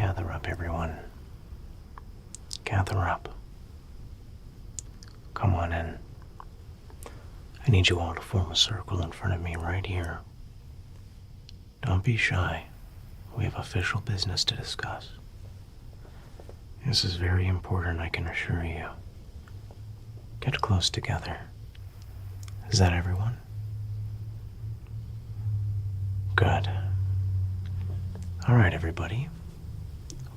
Gather up, everyone. Gather up. Come on in. I need you all to form a circle in front of me right here. Don't be shy. We have official business to discuss. This is very important, I can assure you. Get close together. Is that everyone? Good. All right, everybody.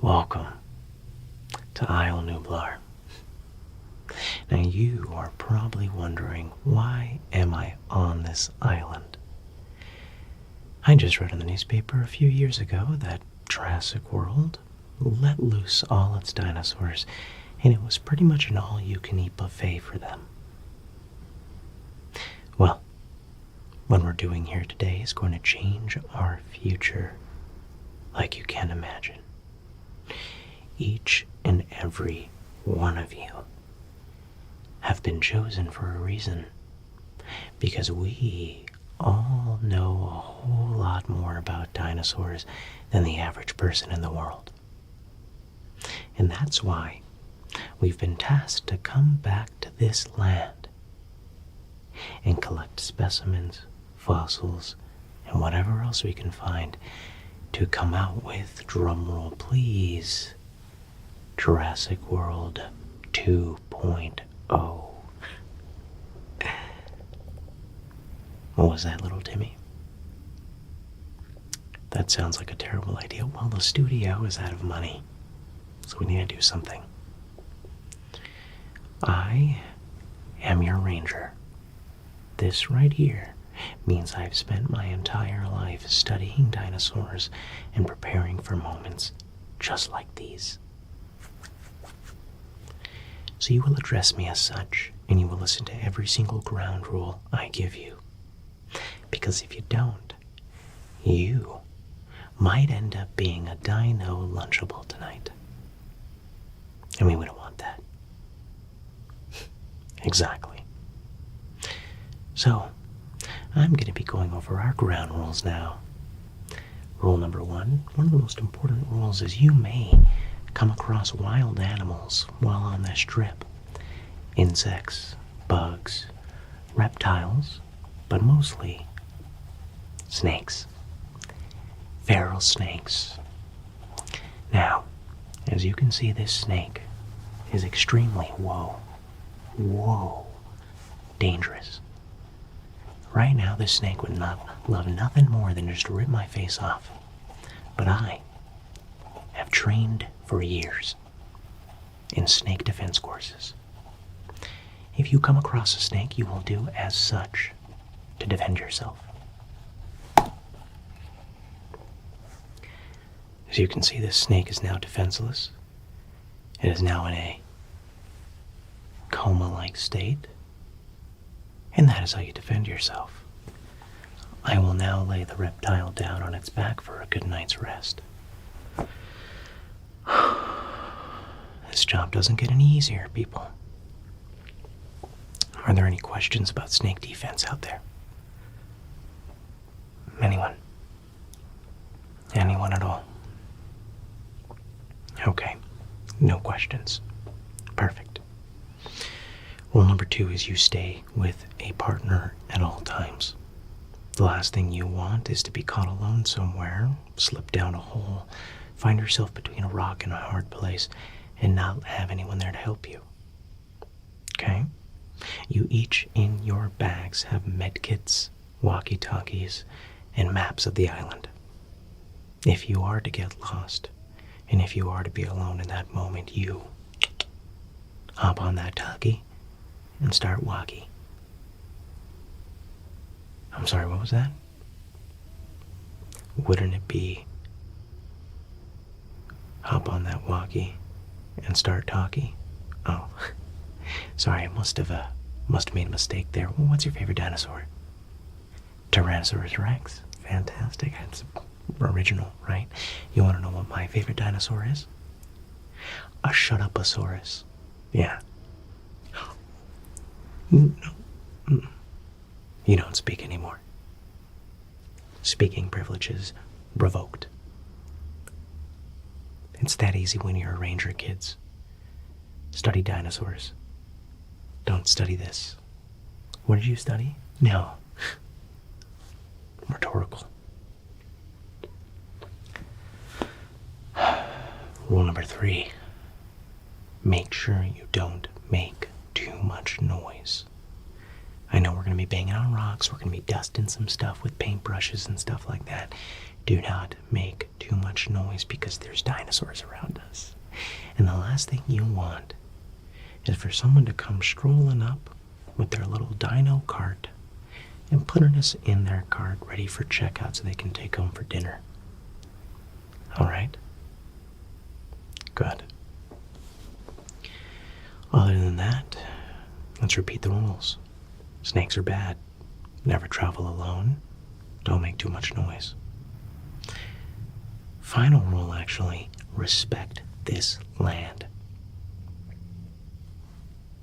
Welcome to Isla Nublar. Now you are probably wondering, why am I on this island? I just read in the newspaper a few years ago that Jurassic World let loose all its dinosaurs, and it was pretty much an all-you-can-eat buffet for them. Well, what we're doing here today is going to change our future like you can't imagine. Each and every one of you have been chosen for a reason, because we all know a whole lot more about dinosaurs than the average person in the world. And that's why we've been tasked to come back to this land and collect specimens, fossils, and whatever else we can find to come out with, drumroll please, Jurassic World 2.0. What was that, little Timmy? That sounds like a terrible idea. Well, the studio is out of money, so we need to do something. I am your ranger. This right here means I've spent my entire life studying dinosaurs and preparing for moments just like these. So you will address me as such, and you will listen to every single ground rule I give you. Because if you don't, you might end up being a dino lunchable tonight. And we wouldn't want that. Exactly. So, I'm going to be going over our ground rules now. Rule number one of the most important rules is you may come across wild animals while on this trip. Insects, bugs, reptiles, but mostly snakes. Feral snakes. Now, as you can see, this snake is extremely, whoa, dangerous. Right now, this snake would not love nothing more than just to rip my face off. But I have trained for years in snake defense courses. If you come across a snake, you will do as such to defend yourself. As you can see, this snake is now defenseless. It is now in a coma-like state. And that is how you defend yourself. I will now lay the reptile down on its back for a good night's rest. This job doesn't get any easier, people. Are there any questions about snake defense out there? Anyone? Anyone at all? Okay, no questions. Perfect. Rule number 2 is you stay with a partner at all times. The last thing you want is to be caught alone somewhere, slip down a hole, find yourself between a rock and a hard place, and not have anyone there to help you. Okay? You each in your bags have medkits, walkie-talkies, and maps of the island. If you are to get lost, and if you are to be alone in that moment, you hop on that talkie and start walkie. I'm sorry, what was that? Wouldn't it be hop on that walkie and start talkie? Oh, sorry, I must have made a mistake there. Well, what's your favorite dinosaur? Tyrannosaurus Rex. Fantastic. It's original, right? You want to know what my favorite dinosaur is? A shut-up-osaurus. Yeah. No. You don't speak anymore. Speaking privileges revoked. It's that easy when you're a ranger, kids. Study dinosaurs. Don't study this. What did you study? No. Rhetorical. Rule number 3. Make sure you don't make too much noise. I know we're going to be banging on rocks, we're going to be dusting some stuff with paintbrushes and stuff like that. Do not make too much noise because there's dinosaurs around us. And the last thing you want is for someone to come strolling up with their little dino cart and putting us in their cart ready for checkout so they can take home for dinner. All right? Good. Other than that, let's repeat the rules. Snakes are bad. Never travel alone. Don't make too much noise. Final rule, actually, respect this land.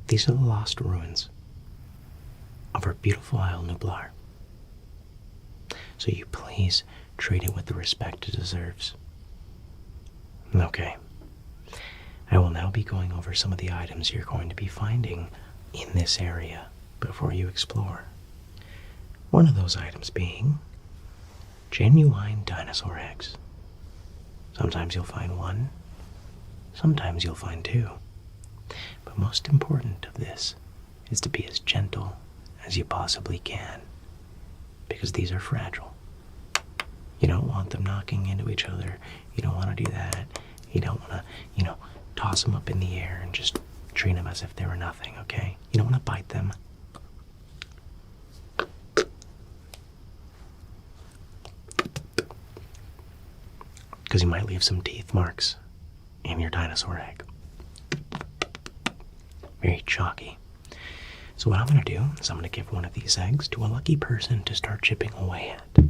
These are the lost ruins of our beautiful Isla Nublar. So you please treat it with the respect it deserves. Okay. I will now be going over some of the items you're going to be finding in this area before you explore. One of those items being genuine dinosaur eggs. Sometimes you'll find one, sometimes you'll find two. But most important of this is to be as gentle as you possibly can, because these are fragile. You don't want them knocking into each other. You don't want to do that. You don't want to, toss them up in the air and just treat them as if they were nothing, okay? You don't want to bite them. Because you might leave some teeth marks in your dinosaur egg. Very chalky. So what I'm going to do is I'm going to give one of these eggs to a lucky person to start chipping away at.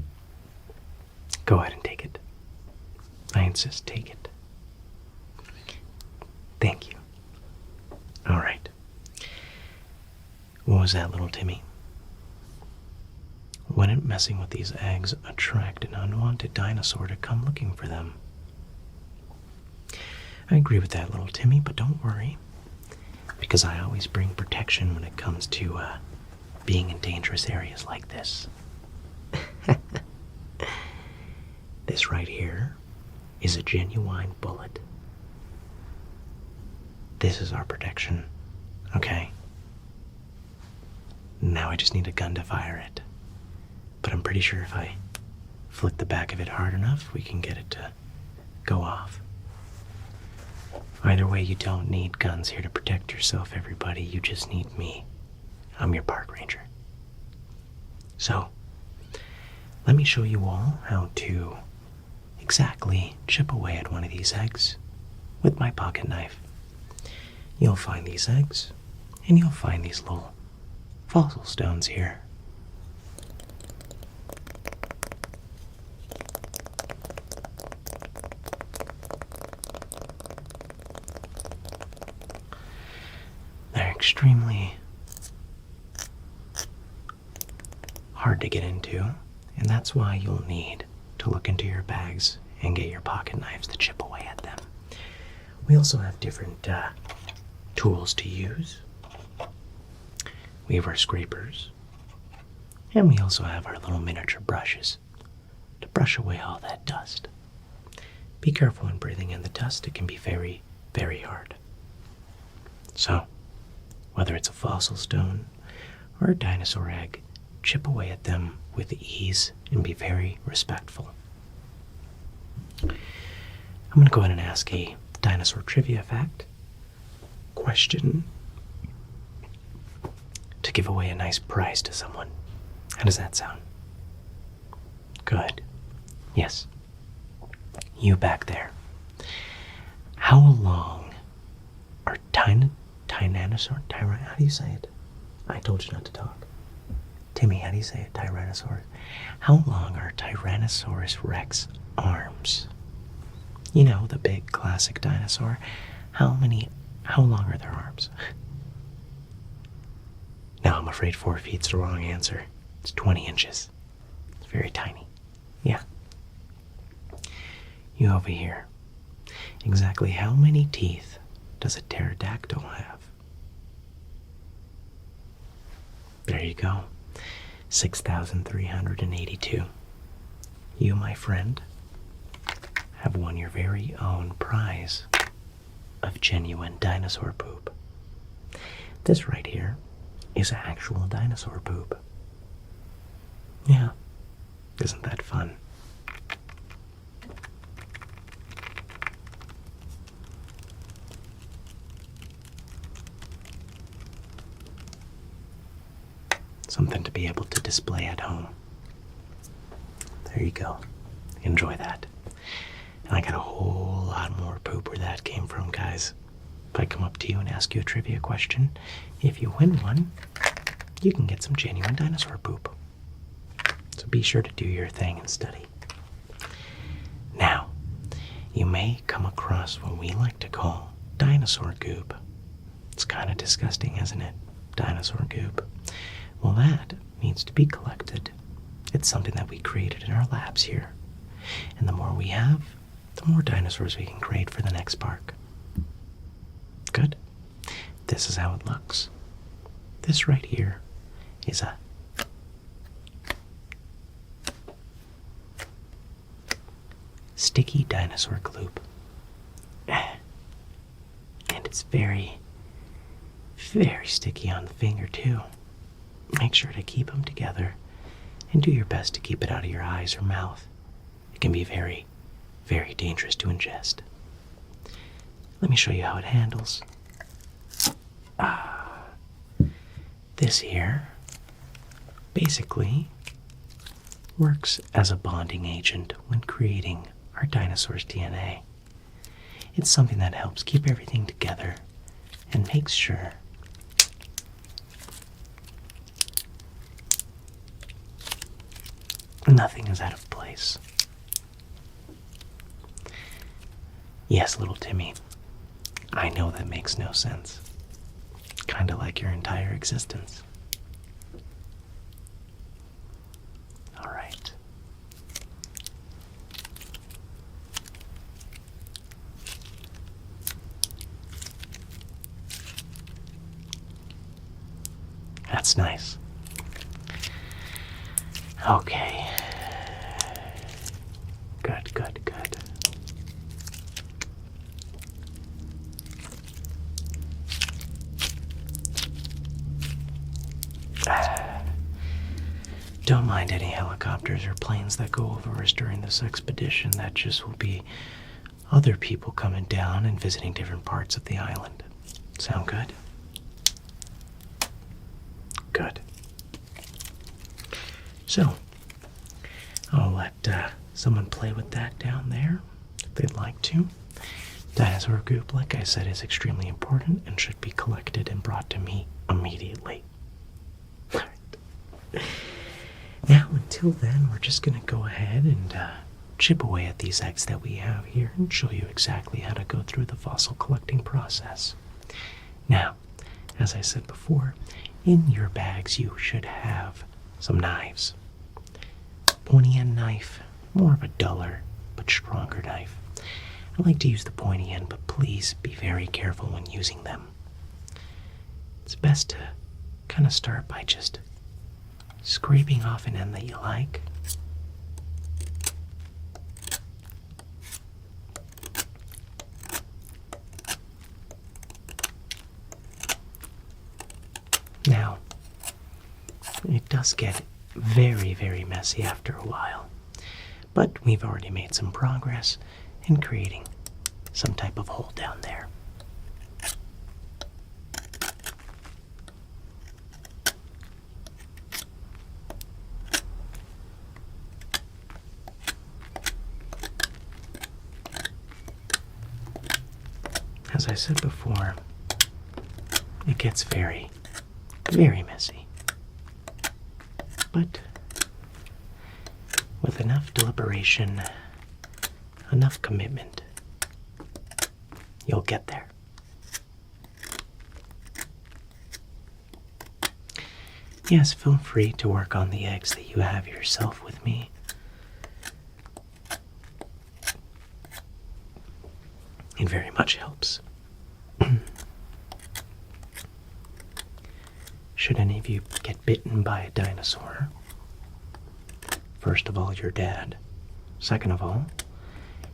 Go ahead and take it. I insist, take it. Thank you. All right. What was that, little Timmy? Wouldn't messing with these eggs attract an unwanted dinosaur to come looking for them? I agree with that, little Timmy, but don't worry, because I always bring protection when it comes to being in dangerous areas like this. This right here is a genuine bullet. This is our protection, okay? Now I just need a gun to fire it. But I'm pretty sure if I flick the back of it hard enough, we can get it to go off. Either way, you don't need guns here to protect yourself, everybody. You just need me. I'm your park ranger. So, let me show you all how to exactly chip away at one of these eggs with my pocket knife. You'll find these eggs, and you'll find these little fossil stones here. They're extremely hard to get into, and that's why you'll need to look into your bags and get your pocket knives to chip away at them. We also have different tools to use. We have our scrapers, and we also have our little miniature brushes to brush away all that dust. Be careful when breathing in the dust. It can be very, very hard. So, whether it's a fossil stone or a dinosaur egg, chip away at them with ease and be very respectful. I'm going to go ahead and ask a dinosaur trivia fact question to give away a nice prize to someone. How does that sound? Good. Yes. You back there. How long are how do you say it? I told you not to talk. Timmy, how do you say it? Tyrannosaurus. How long are Tyrannosaurus Rex arms? You know, the big classic dinosaur. How long are their arms? No, I'm afraid 4 feet's the wrong answer. It's 20 inches. It's very tiny. Yeah. You over here. Exactly how many teeth does a pterodactyl have? There you go. 6,382. You, my friend, have won your very own prize of genuine dinosaur poop. This right here is actual dinosaur poop. Yeah, isn't that fun? Something to be able to display at home. There you go. Enjoy that. And I got a whole lot more poop where that came from, guys. If I come up to you and ask you a trivia question, if you win one, you can get some genuine dinosaur poop. So be sure to do your thing and study. Now, you may come across what we like to call dinosaur goop. It's kind of disgusting, isn't it? Dinosaur goop. Well, that needs to be collected. It's something that we created in our labs here. And the more we have, the more dinosaurs we can create for the next park. Good? This is how it looks. This right here is a sticky dinosaur gloop. And it's very, very sticky on the finger, too. Make sure to keep them together and do your best to keep it out of your eyes or mouth. It can be very, very dangerous to ingest. Let me show you how it handles. This here basically works as a bonding agent when creating our dinosaur's DNA. It's something that helps keep everything together and makes sure nothing is out of place. Yes, little Timmy, I know that makes no sense. Kinda like your entire existence. All right. That's nice. Okay. Good, good, good. Don't mind any helicopters or planes that go over us during this expedition. That just will be other people coming down and visiting different parts of the island. Sound good? Good. So, I'll let someone play with that down there if they'd like to. Dinosaur goop, like I said, is extremely important and should be collected and brought to me immediately. All right. Now, until then, we're just going to go ahead and chip away at these eggs that we have here and show you exactly how to go through the fossil collecting process. Now, as I said before, in your bags you should have some knives. Pointy end knife, more of a duller but stronger knife. I like to use the pointy end, but please be very careful when using them. It's best to kind of start by just scraping off an end that you like. Now, it does get very, very messy after a while, but we've already made some progress in creating some type of hole down there. As I said before, it gets very, very messy. But with enough deliberation, enough commitment, you'll get there. Yes, feel free to work on the eggs that you have yourself with me. It very much helps. Should any of you get bitten by a dinosaur, first of all, your dad. Second of all,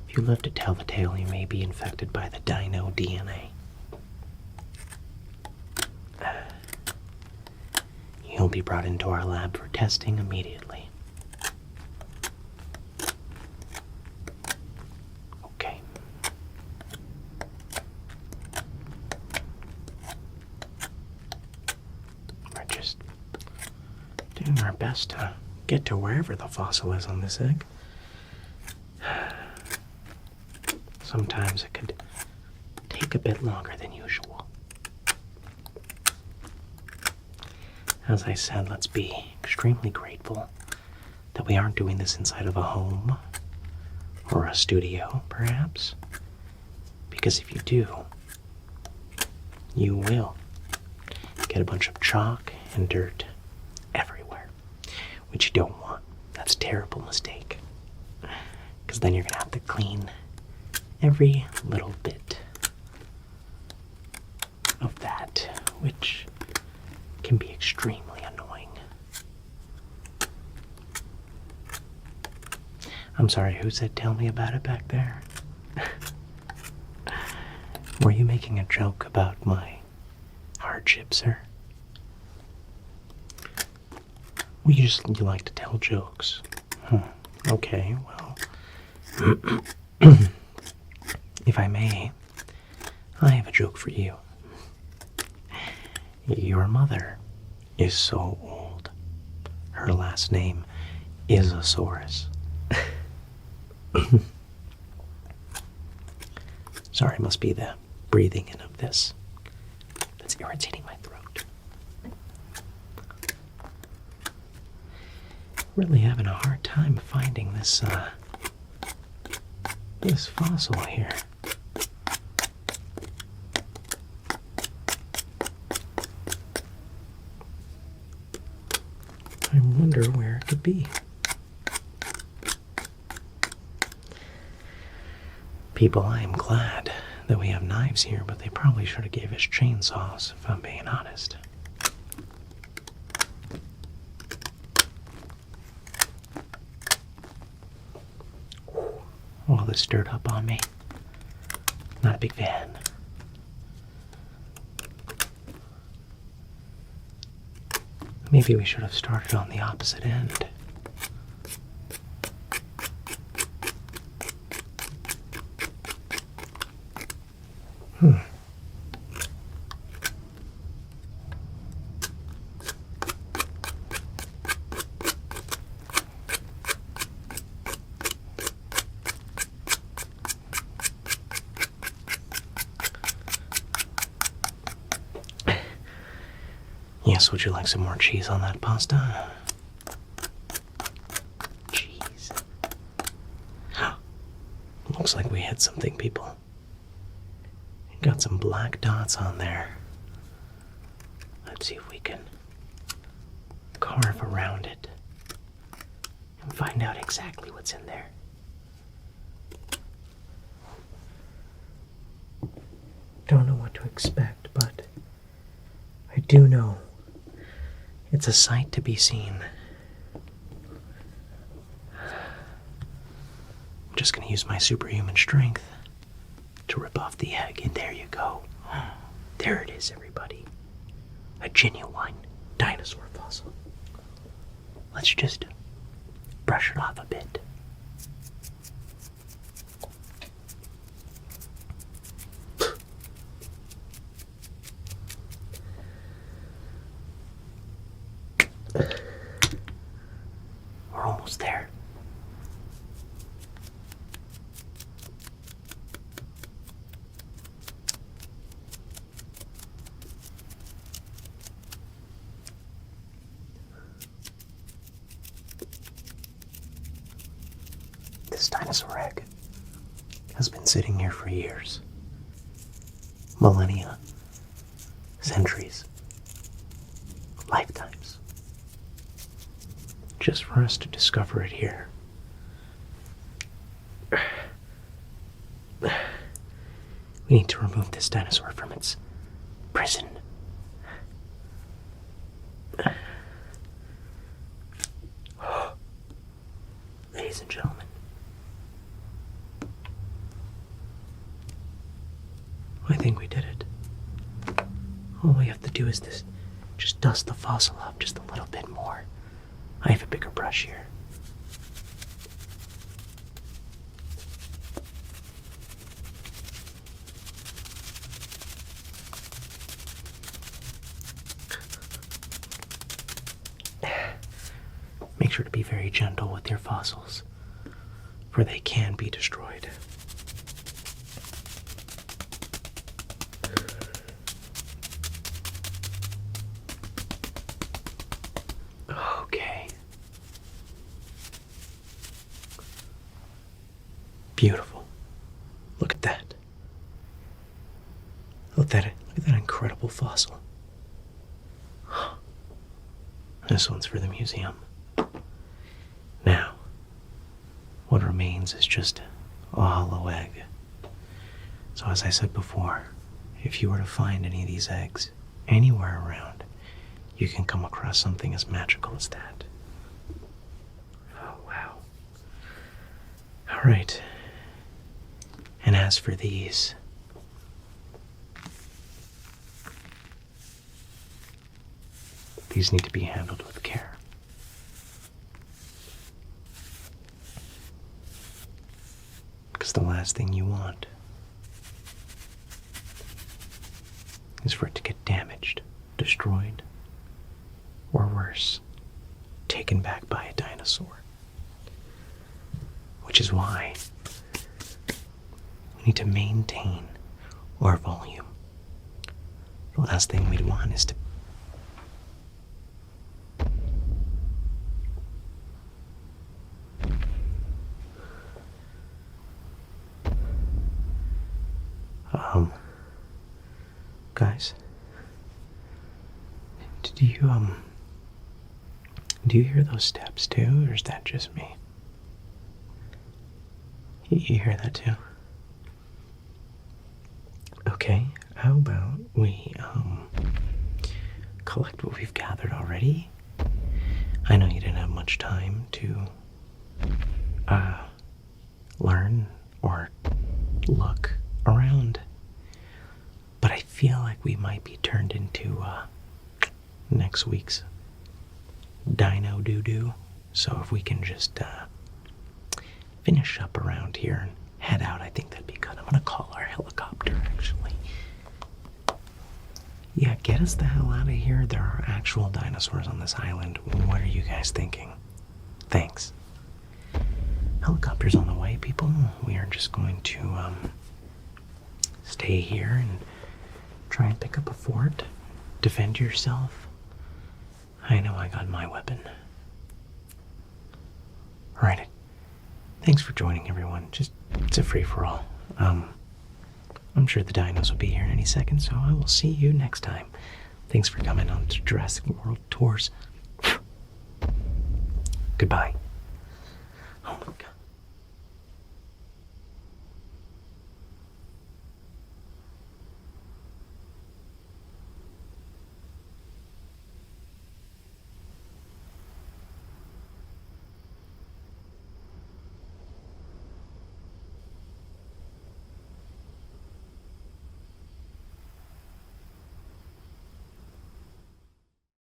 if you live to tell the tale, you may be infected by the dino DNA. You'll be brought into our lab for testing immediately. Okay. We're just doing our best to get to wherever the fossil is on this egg. Sometimes it could take a bit longer than usual. As I said, let's be extremely grateful that we aren't doing this inside of a home or a studio, perhaps. Because if you do, you will get a bunch of chalk and dirt everywhere, which you don't want. That's a terrible mistake. Because then you're going to have to clean every little bit of that, which can be extremely annoying. I'm sorry, who said tell me about it back there? Were you making a joke about my hardship, sir? Well, you like to tell jokes. Okay, well. If I may, I have a joke for you. Your mother is so old. Her last name is Isasaurus. Sorry, must be the breathing in of this that's irritating my throat. Really having a hard time finding this fossil here. I wonder where it could be. People, I am glad that we have knives here, but they probably should have gave us chainsaws, if I'm being honest. All this dirt up on me. Not a big fan. Maybe we should have started on the opposite end. Yes, would you like some more cheese on that pasta? Cheese. Looks like we hit something, people. Got some black dots on there. Let's see if we can carve around it and find out exactly what's in there. Don't know what to expect, but I do know it's a sight to be seen. I'm just going to use my superhuman strength to rip off the egg, and there you go. There it is, everybody. A genuine dinosaur fossil. Let's just brush it off a bit. We're almost there. This dinosaur egg has been sitting here for years, millennia, centuries, lifetimes, just for us to discover it here. We need to remove this dinosaur from its prison. Ladies and gentlemen, I think we did it. All we have to do is just dust the fossil up just a little bit more. I have a bigger brush here. Make sure to be very gentle with your fossils, for they can be destroyed. Okay. Beautiful. Look at that. Look at that incredible fossil. This one's for the museum. Now, what remains is just a hollow egg. So as I said before, if you were to find any of these eggs anywhere around, you can come across something as magical as that. Oh, wow. All right. And as for these, these need to be handled with care. Because the last thing you want is for it to get damaged, destroyed, or worse, taken back by a dinosaur. Which is why we need to maintain our volume. The last thing we'd want is to guys, do you hear those steps too, or is that just me? You hear that too? Okay, how about we collect what we've gathered already? I know you didn't have much time to learn or look around, but I feel like we might be turned into next week's Dino Doo-Doo. So if we can just finish up around here and head out, I think that'd be good. I'm gonna call our helicopter, actually. Yeah, get us the hell out of here. There are actual dinosaurs on this island. What are you guys thinking? Thanks. Helicopter's on the way, people. We are just going to stay here and try and pick up a fort. Defend yourself. I know I got my weapon. Alright. Thanks for joining, everyone. It's a free-for-all. I'm sure the dinos will be here in any second, so I will see you next time. Thanks for coming on to Jurassic World Tours. Goodbye.